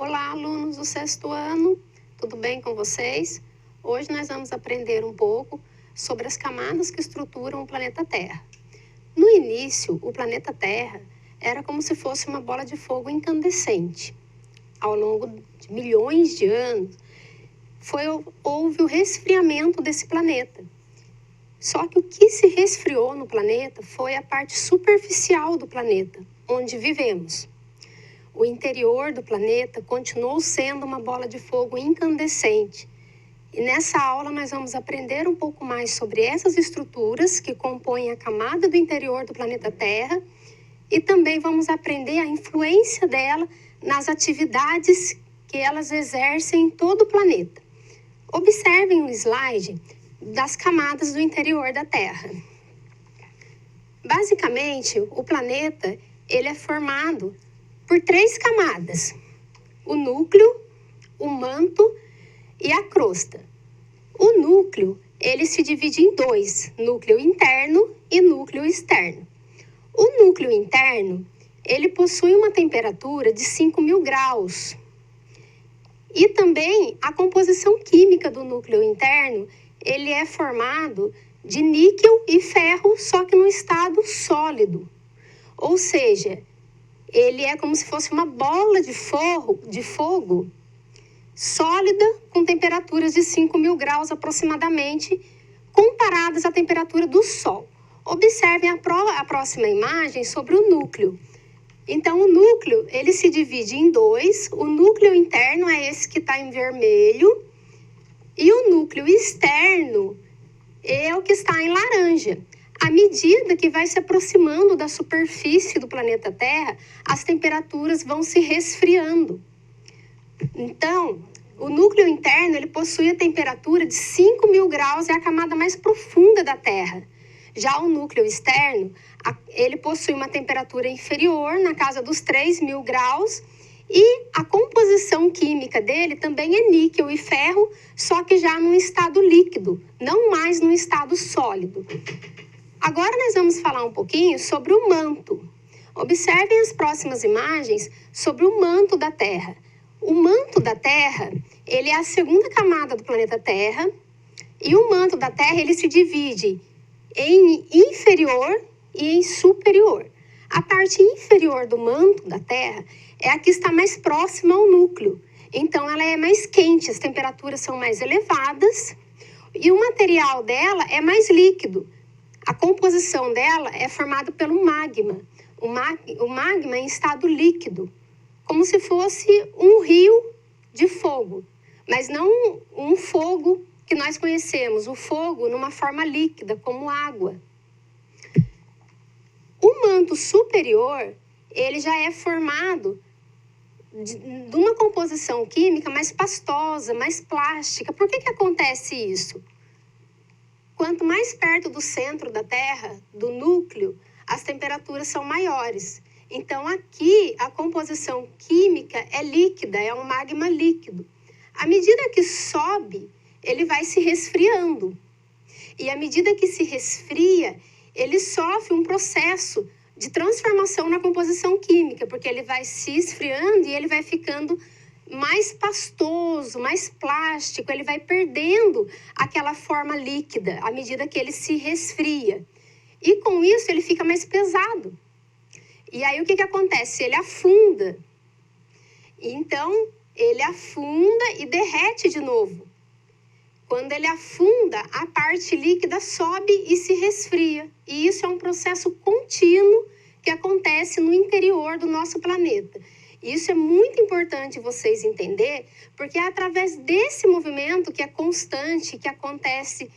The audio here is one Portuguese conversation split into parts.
Olá, alunos do sexto ano, tudo bem com vocês? Hoje nós vamos aprender um pouco sobre as camadas que estruturam o planeta Terra. No início, o planeta Terra era como se fosse uma bola de fogo incandescente. Ao longo de milhões de anos, houve o resfriamento desse planeta. Só que o que se resfriou no planeta foi a parte superficial do planeta, onde vivemos. O interior do planeta continuou sendo uma bola de fogo incandescente. E nessa aula nós vamos aprender um pouco mais sobre essas estruturas que compõem a camada do interior do planeta Terra e também vamos aprender a influência dela nas atividades que elas exercem em todo o planeta. Observem o slide das camadas do interior da Terra. Basicamente, o planeta ele é formado por 3 camadas: o núcleo, o manto e a crosta. O núcleo ele se divide em 2, núcleo interno e núcleo externo. O núcleo interno ele possui uma temperatura de 5.000 graus. E também a composição química do núcleo interno ele é formado de níquel e ferro, só que no estado sólido. Ou seja, ele é como se fosse uma bola de fogo sólida com temperaturas de 5.000 graus aproximadamente, comparadas à temperatura do Sol. Observem a próxima imagem sobre o núcleo. Então, o núcleo ele se divide em 2. O núcleo interno é esse que está em vermelho e o núcleo externo é o que está em laranja. À medida que vai se aproximando da superfície do planeta Terra, as temperaturas vão se resfriando. Então, o núcleo interno ele possui a temperatura de 5.000 graus, é a camada mais profunda da Terra. Já o núcleo externo, ele possui uma temperatura inferior, na casa dos 3.000 graus, e a composição química dele também é níquel e ferro, só que já num estado líquido, não mais num estado sólido. Agora nós vamos falar um pouquinho sobre o manto. Observem as próximas imagens sobre o manto da Terra. O manto da Terra, ele é a segunda camada do planeta Terra, e o manto da Terra ele se divide em inferior e em superior. A parte inferior do manto da Terra é a que está mais próxima ao núcleo. Então ela é mais quente, as temperaturas são mais elevadas e o material dela é mais líquido. A composição dela é formada pelo magma. O magma em estado líquido, como se fosse um rio de fogo, mas não um fogo que nós conhecemos, o fogo numa forma líquida, como água. O manto superior, ele já é formado de uma composição química mais pastosa, mais plástica. Por que acontece isso? Quanto mais perto do centro da Terra, do núcleo, as temperaturas são maiores. Então, aqui, a composição química é líquida, é um magma líquido. À medida que sobe, ele vai se resfriando. E à medida que se resfria, ele sofre um processo de transformação na composição química, porque ele vai se esfriando e ele vai ficando mais pastoso, mais plástico, ele vai perdendo aquela forma líquida à medida que ele se resfria. E com isso ele fica mais pesado. E aí o que acontece? Ele afunda. Então ele afunda e derrete de novo. Quando ele afunda, a parte líquida sobe e se resfria. E isso é um processo contínuo que acontece no interior do nosso planeta. Isso é muito importante vocês entenderem, porque é através desse movimento que é constante, que acontece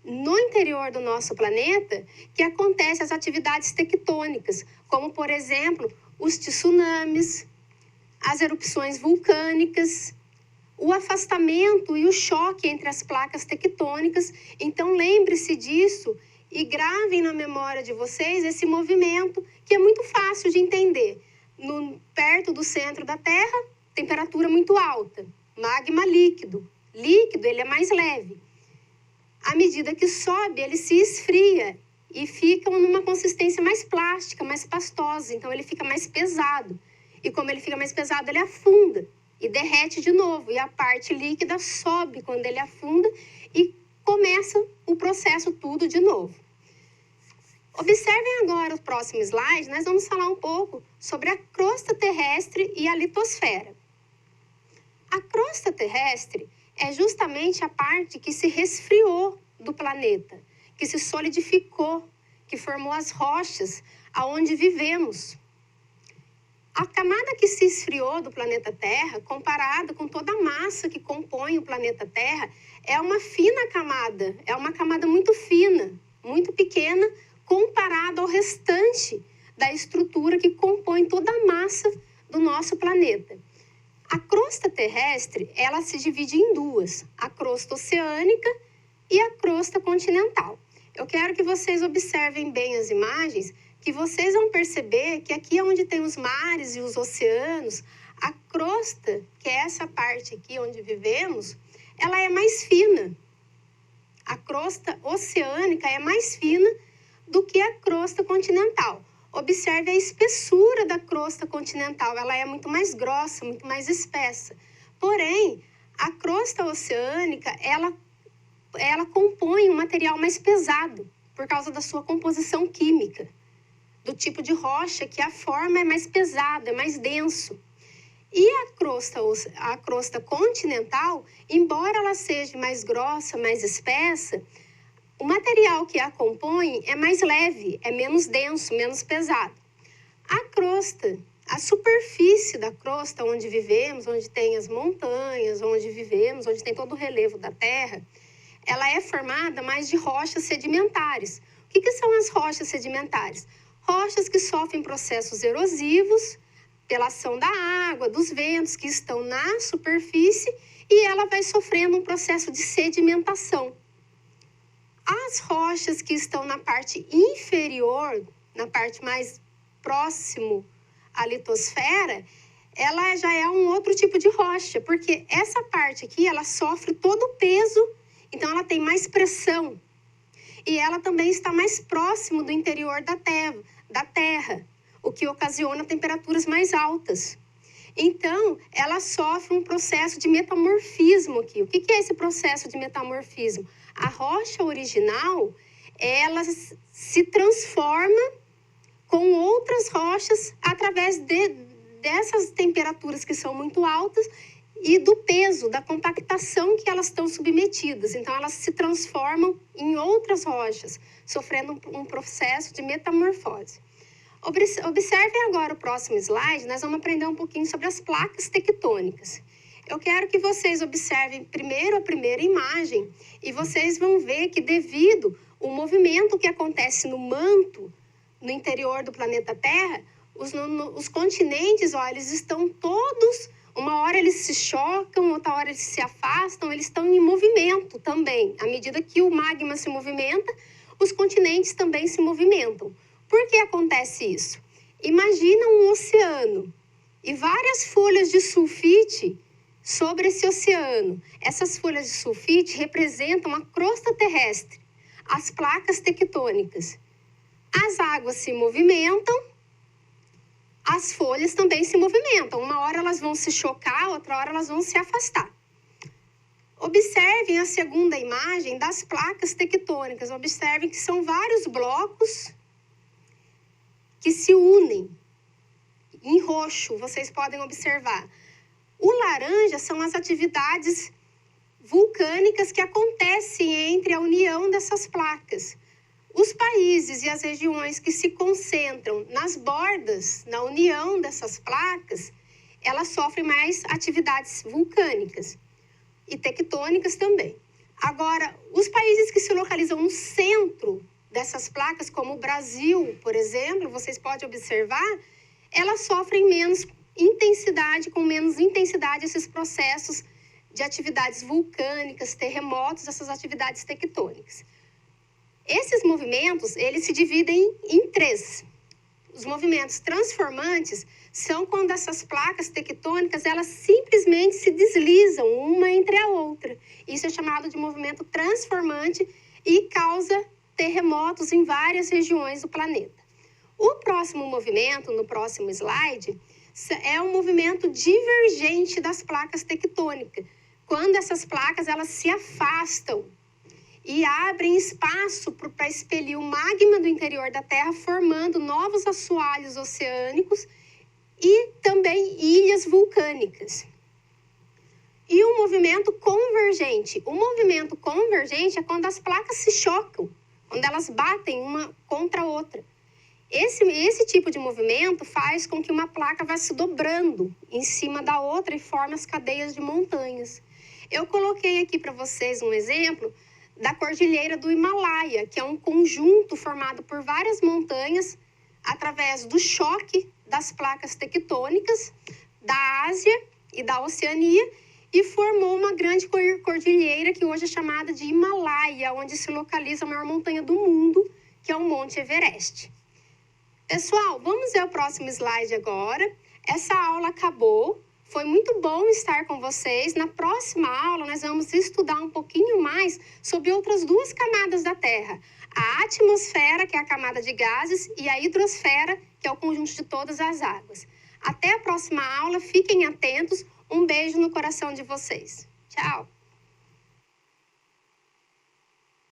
no interior do nosso planeta, que acontecem as atividades tectônicas, como, por exemplo, os tsunamis, as erupções vulcânicas, o afastamento e o choque entre as placas tectônicas. Então, lembre-se disso e gravem na memória de vocês esse movimento, que é muito fácil de entender. Perto do centro da Terra, temperatura muito alta, magma líquido. Líquido, ele é mais leve. À medida que sobe, ele se esfria e fica numa consistência mais plástica, mais pastosa. Então, ele fica mais pesado. E como ele fica mais pesado, ele afunda. e derrete de novo. E a parte líquida sobe quando ele afunda e começa o processo tudo de novo. Observem agora o próximo slide, nós vamos falar um pouco sobre a crosta terrestre e a litosfera. A crosta terrestre é justamente a parte que se resfriou do planeta, que se solidificou, que formou as rochas aonde vivemos. A camada que se esfriou do planeta Terra, comparada com toda a massa que compõe o planeta Terra, é uma fina camada, é uma camada muito fina, muito pequena, comparado ao restante da estrutura que compõe toda a massa do nosso planeta. A crosta terrestre, ela se divide em duas, a crosta oceânica e a crosta continental. Eu quero que vocês observem bem as imagens, que vocês vão perceber que aqui onde tem os mares e os oceanos, a crosta, que é essa parte aqui onde vivemos, ela é mais fina. A crosta oceânica é mais fina do que a crosta continental. Observe a espessura da crosta continental, ela é muito mais grossa, muito mais espessa. Porém, a crosta oceânica, ela compõe um material mais pesado, por causa da sua composição química, do tipo de rocha que a forma é mais pesada, é mais denso. E a crosta continental, embora ela seja mais grossa, mais espessa, o material que a compõe é mais leve, é menos denso, menos pesado. A crosta, a superfície da crosta onde vivemos, onde tem as montanhas, onde vivemos, onde tem todo o relevo da Terra, ela é formada mais de rochas sedimentares. O que são as rochas sedimentares? Rochas que sofrem processos erosivos pela ação da água, dos ventos que estão na superfície e ela vai sofrendo um processo de sedimentação. As rochas que estão na parte inferior, na parte mais próximo à litosfera, ela já é um outro tipo de rocha, porque essa parte aqui, ela sofre todo o peso, então ela tem mais pressão. E ela também está mais próximo do interior da Terra, o que ocasiona temperaturas mais altas. Então, ela sofre um processo de metamorfismo aqui. O que é esse processo de metamorfismo? A rocha original, ela se transforma com outras rochas através dessas temperaturas que são muito altas e do peso, da compactação que elas estão submetidas. Então, elas se transformam em outras rochas, sofrendo um processo de metamorfose. Observem agora o próximo slide, nós vamos aprender um pouquinho sobre as placas tectônicas. Eu quero que vocês observem primeiro a primeira imagem e vocês vão ver que devido ao movimento que acontece no manto, no interior do planeta Terra, os continentes, ó, eles estão todos, uma hora eles se chocam, outra hora eles se afastam, eles estão em movimento também. À medida que o magma se movimenta, os continentes também se movimentam. Por que acontece isso? Imagina um oceano e várias folhas de sulfite sobre esse oceano. Essas folhas de sulfite representam a crosta terrestre, as placas tectônicas. As águas se movimentam, as folhas também se movimentam. Uma hora elas vão se chocar, outra hora elas vão se afastar. Observem a segunda imagem das placas tectônicas. Observem que são vários blocos que se unem em roxo, vocês podem observar. O laranja são as atividades vulcânicas que acontecem entre a união dessas placas. Os países e as regiões que se concentram nas bordas, na união dessas placas, elas sofrem mais atividades vulcânicas e tectônicas também. Agora, os países que se localizam no centro dessas placas, como o Brasil, por exemplo, vocês podem observar, elas sofrem menos intensidade, com menos intensidade esses processos de atividades vulcânicas, terremotos, essas atividades tectônicas. Esses movimentos, eles se dividem em três. Os movimentos transformantes são quando essas placas tectônicas, elas simplesmente se deslizam uma entre a outra. Isso é chamado de movimento transformante e causa terremotos em várias regiões do planeta. O próximo movimento, no próximo slide, é um movimento divergente das placas tectônicas. Quando essas placas elas se afastam e abrem espaço para expelir o magma do interior da Terra, formando novos assoalhos oceânicos e também ilhas vulcânicas. E o movimento convergente. O movimento convergente é quando as placas se chocam, quando elas batem uma contra a outra. Esse tipo de movimento faz com que uma placa vá se dobrando em cima da outra e forme as cadeias de montanhas. Eu coloquei aqui para vocês um exemplo da Cordilheira do Himalaia, que é um conjunto formado por várias montanhas através do choque das placas tectônicas da Ásia e da Oceania e formou uma grande cordilheira que hoje é chamada de Himalaia, onde se localiza a maior montanha do mundo, que é o Monte Everest. Pessoal, vamos ver o próximo slide agora. Essa aula acabou. Foi muito bom estar com vocês. Na próxima aula, nós vamos estudar um pouquinho mais sobre outras duas camadas da Terra. A atmosfera, que é a camada de gases, e a hidrosfera, que é o conjunto de todas as águas. Até a próxima aula. Fiquem atentos. Um beijo no coração de vocês. Tchau!